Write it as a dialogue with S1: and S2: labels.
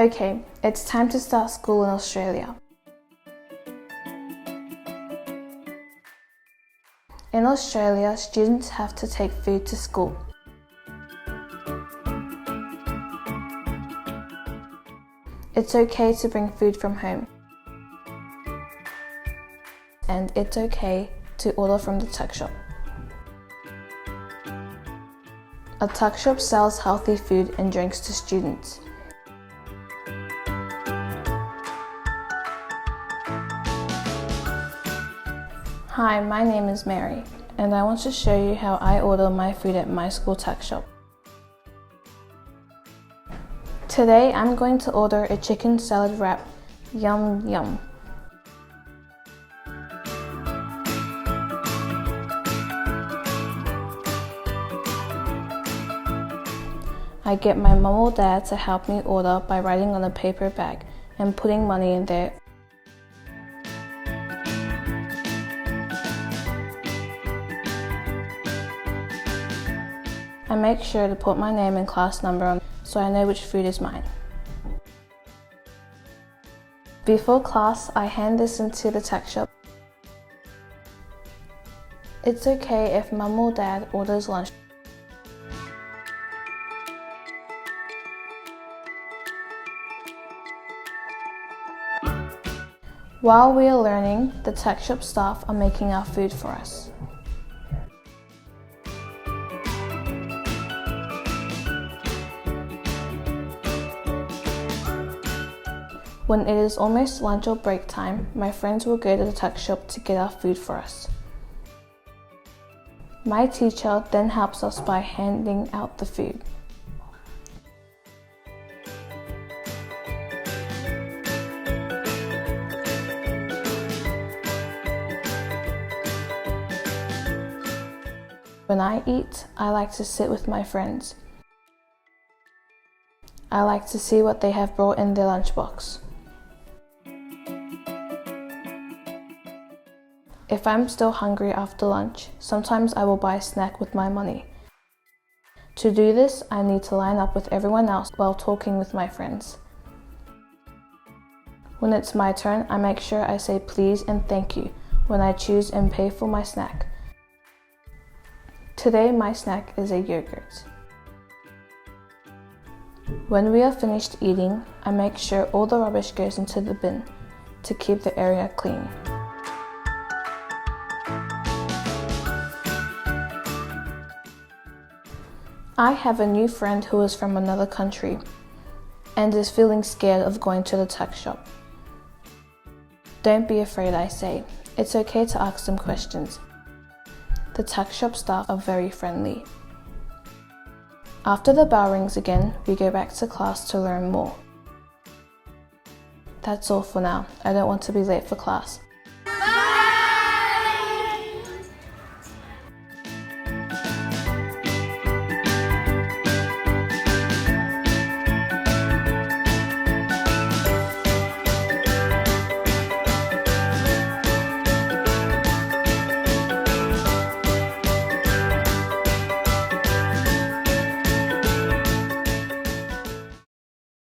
S1: Okay, it's time to start school in Australia. In Australia, students have to take food to school. It's okay to bring food from home. And it's okay to order from the Tuckshop. A Tuckshop sells healthy food and drinks to students. Hi, my name is Mary, and I want to show you how I order my food at my school Tuckshop. Today I'm going to order a chicken salad wrap. Yum yum. I get my mum or dad to help me order by writing on a paper bag and putting money in there. I make sure to put my name and class number on so I know which food is mine. Before class, I hand this into the Tuckshop. It's okay if mum or dad orders lunch. While we are learning, the Tuckshop staff are making our food for us. When it is almost lunch or break time, my friends will go to the Tuckshop to get our food for us. My teacher then helps us by handing out the food. When I eat, I like to sit with my friends. I like to see what they have brought in their lunchbox. If I'm still hungry after lunch, sometimes I will buy a snack with my money. To do this, I need to line up with everyone else while talking with my friends. When it's my turn, I make sure I say please and thank you when I choose and pay for my snack. Today, my snack is a yogurt. When we are finished eating, I make sure all the rubbish goes into the bin to keep the area clean. I have a new friend who is from another country and is feeling scared of going to the Tuckshop. Don't be afraid, I say. It's okay to ask them questions. The Tuckshop staff are very friendly. After the bell rings again, we go back to class to learn more. That's all for now. I don't want to be late for class.